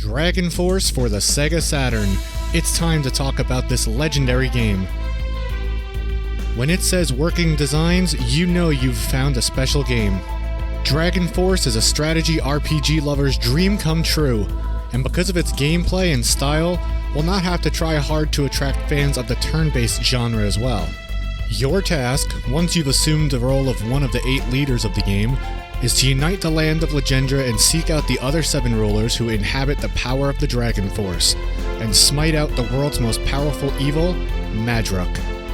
Dragon Force for the Sega Saturn. It's time to talk about this legendary game. When it says working designs, you know you've found a special game. Dragon Force is a strategy RPG lover's dream come true, and because of its gameplay and style, will not have to try hard to attract fans of the turn-based genre as well. Your task, once you've assumed the role of one of the 8 leaders of the game, is to unite the land of Legendra and seek out the other 7 rulers who inhabit the power of the Dragon Force, and smite out the world's most powerful evil, Madruk.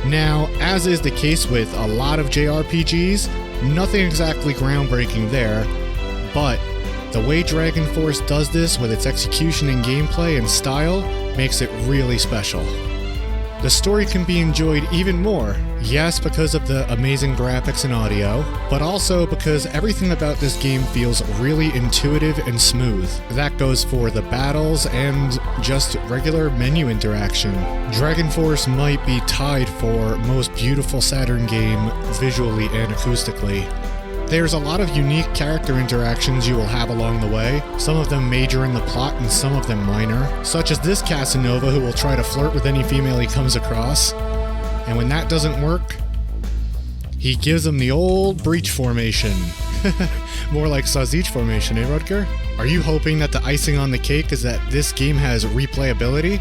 Now, as is the case with a lot of JRPGs, nothing exactly groundbreaking there, but the way Dragon Force does this with its execution and gameplay and style makes it really special. The story can be enjoyed even more, yes, because of the amazing graphics and audio, but also because everything about this game feels really intuitive and smooth. That goes for the battles and just regular menu interaction. Dragon Force might be tied for most beautiful Saturn game visually and acoustically. There's a lot of unique character interactions you will have along the way, some of them major in the plot and some of them minor, such as this Casanova who will try to flirt with any female he comes across, and when that doesn't work, he gives him the old breach formation. More like sausage formation, eh Rutger? Are you hoping that the icing on the cake is that this game has replayability?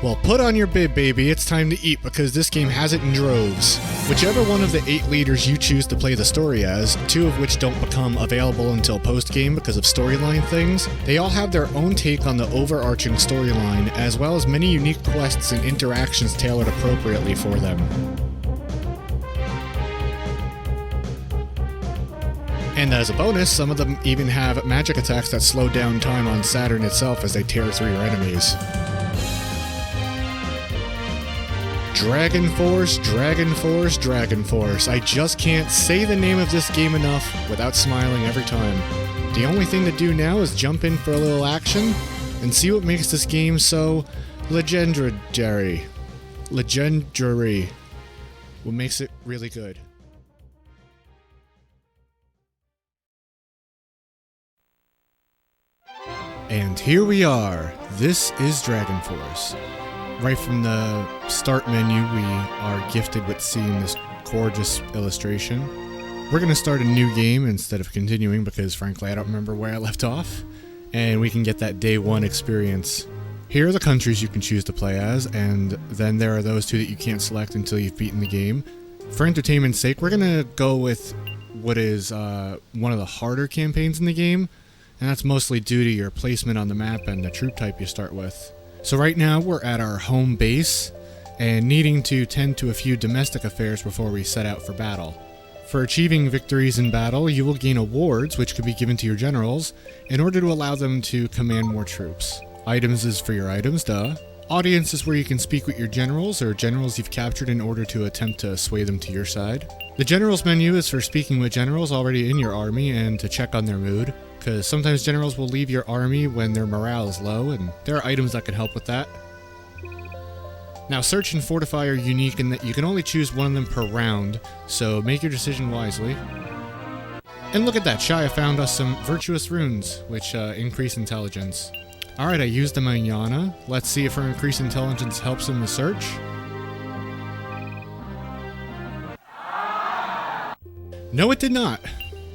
Well, put on your bib, baby, it's time to eat because this game has it in droves. Whichever one of the 8 leaders you choose to play the story as, 2 of which don't become available until post-game because of storyline things, they all have their own take on the overarching storyline, as well as many unique quests and interactions tailored appropriately for them. And as a bonus, some of them even have magic attacks that slow down time on Saturn itself as they tear through your enemies. Dragon Force, Dragon Force, Dragon Force. I just can't say the name of this game enough without smiling every time. The only thing to do now is jump in for a little action and see what makes this game so legendary. Legendary. What makes it really good. And here we are. This is Dragon Force. Right from the start menu, we are gifted with seeing this gorgeous illustration. We're going to start a new game instead of continuing because, frankly, I don't remember where I left off. And we can get that day 1 experience. Here are the countries you can choose to play as, and then there are those 2 that you can't select until you've beaten the game. For entertainment's sake, we're going to go with what is one of the harder campaigns in the game, and that's mostly due to your placement on the map and the troop type you start with. So right now we're at our home base and needing to tend to a few domestic affairs before we set out for battle. For achieving victories in battle, you will gain awards which could be given to your generals in order to allow them to command more troops. Items is for your items, duh. Audience is where you can speak with your generals or generals you've captured in order to attempt to sway them to your side. The generals menu is for speaking with generals already in your army and to check on their mood, because sometimes generals will leave your army when their morale is low, and there are items that can help with that. Now, search and fortify are unique in that you can only choose one of them per round, so make your decision wisely. And look at that, Shia found us some virtuous runes, which increase intelligence. Alright, I used the manana. Let's see if her increased intelligence helps in the search. No, it did not.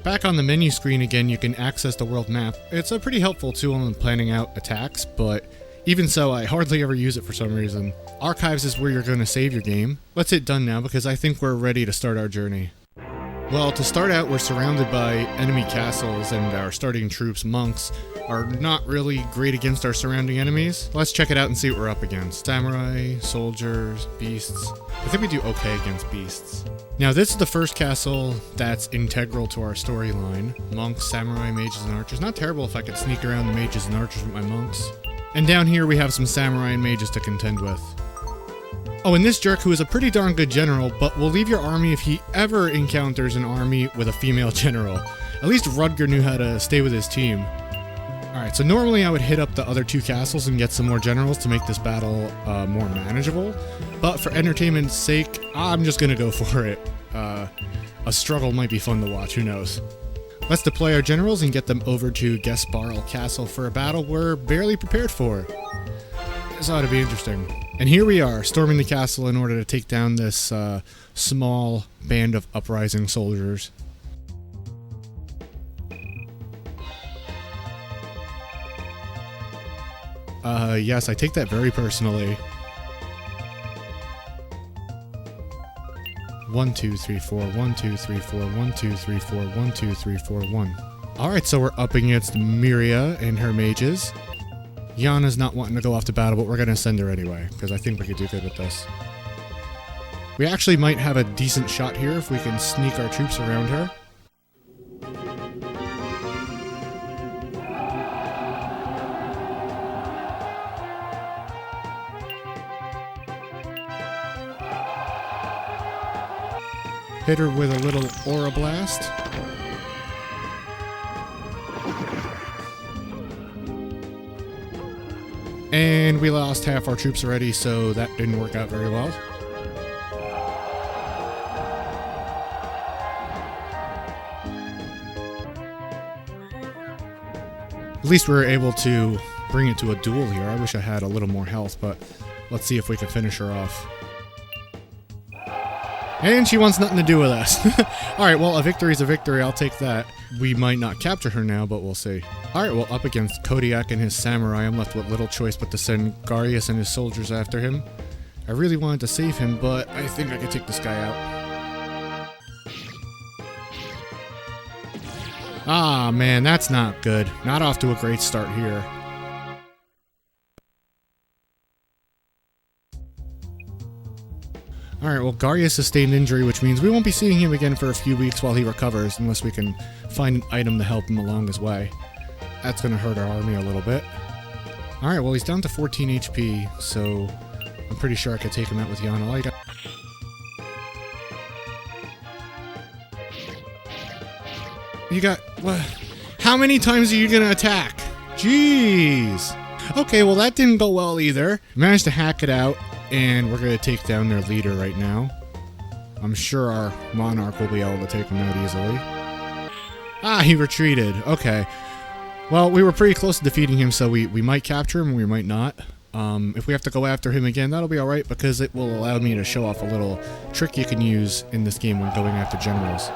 Back on the menu screen again, you can access the world map. It's a pretty helpful tool in planning out attacks, but even so, I hardly ever use it for some reason. Archives is where you're going to save your game. Let's hit done now because I think we're ready to start our journey. Well, to start out, we're surrounded by enemy castles, and our starting troops, monks, are not really great against our surrounding enemies. Let's check it out and see what we're up against. Samurai, soldiers, beasts. I think we do okay against beasts. Now, this is the first castle that's integral to our storyline. Monks, samurai, mages, and archers. Not terrible if I could sneak around the mages and archers with my monks. And down here we have some samurai and mages to contend with. Oh, and this jerk, who is a pretty darn good general, but will leave your army if he ever encounters an army with a female general. At least Rutger knew how to stay with his team. Alright, so normally I would hit up the other 2 castles and get some more generals to make this battle more manageable, but for entertainment's sake, I'm just gonna go for it. A struggle might be fun to watch, who knows. Let's deploy our generals and get them over to Gesparl Castle for a battle we're barely prepared for. This ought to be interesting. And here we are, storming the castle in order to take down this small band of uprising soldiers. Yes, I take that very personally. 1, 2, 3, 4, 1, 2, 3, 4, 1, 2, 3, 4, 1, 2, 3, 4, 1. Alright, so we're up against Miria and her mages. Yana's not wanting to go off to battle, but we're going to send her anyway, because I think we could do good with this. We actually might have a decent shot here if we can sneak our troops around her. Hit her with a little aura blast. And we lost half our troops already, so that didn't work out very well. At least we were able to bring it to a duel here. I wish I had a little more health, but let's see if we can finish her off. And she wants nothing to do with us. Alright, well, a victory is a victory. I'll take that. We might not capture her now, but we'll see. Alright, well, up against Kodiak and his samurai, I'm left with little choice but to send Garius and his soldiers after him. I really wanted to save him, but I think I could take this guy out. Ah, man, that's not good. Not off to a great start here. Alright, well, Garius sustained injury, which means we won't be seeing him again for a few weeks while he recovers, unless we can find an item to help him along his way. That's gonna hurt our army a little bit. Alright, well, he's down to 14 HP, so I'm pretty sure I could take him out with Yana. You got... what? How many times are you gonna attack? Jeez! Okay, well, that didn't go well either. Managed to hack it out. And we're going to take down their leader right now. I'm sure our monarch will be able to take him out easily. Ah, he retreated. Okay. Well, we were pretty close to defeating him, so we might capture him, we might not. If we have to go after him again, that'll be alright, because it will allow me to show off a little trick you can use in this game when going after generals.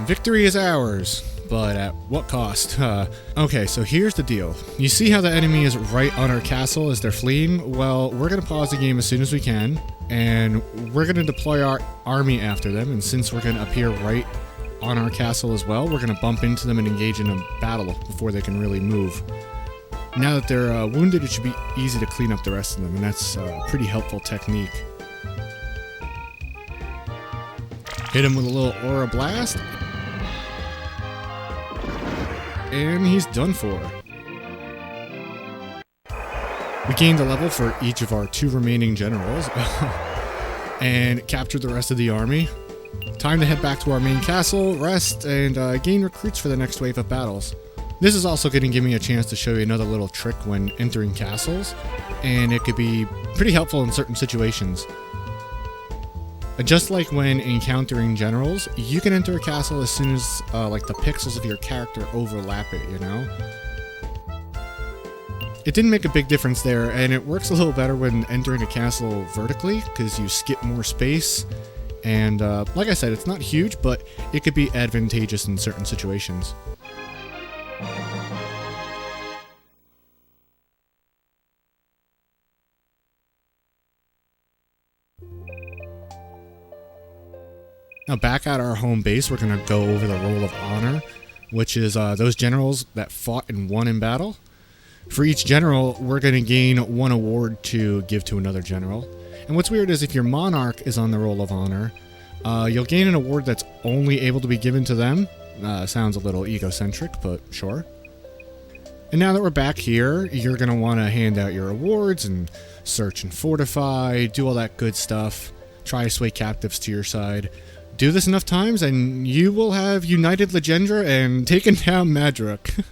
Victory is ours. But at what cost? Okay, so here's the deal. You see how the enemy is right on our castle as they're fleeing? Well, we're going to pause the game as soon as we can, and we're going to deploy our army after them, and since we're going to appear right on our castle as well, we're going to bump into them and engage in a battle before they can really move. Now that they're wounded, it should be easy to clean up the rest of them, and that's a pretty helpful technique. Hit him with a little aura blast. And he's done for. We gained a level for each of our 2 remaining generals and captured the rest of the army. Time to head back to our main castle, rest, and gain recruits for the next wave of battles. This is also going to give me a chance to show you another little trick when entering castles, and it could be pretty helpful in certain situations. Just like when encountering generals, you can enter a castle as soon as like the pixels of your character overlap it, you know? It didn't make a big difference there, and it works a little better when entering a castle vertically, because you skip more space, and like I said, it's not huge, but it could be advantageous in certain situations. Now back at our home base, we're going to go over the Roll of Honor, which is those generals that fought and won in battle. For each general, we're going to gain 1 award to give to another general. And what's weird is if your monarch is on the Roll of Honor, you'll gain an award that's only able to be given to them. Sounds a little egocentric, but sure. And now that we're back here, you're going to want to hand out your awards and search and fortify, do all that good stuff. Try to sway captives to your side. Do this enough times and you will have united Legendra and taken down Madruk.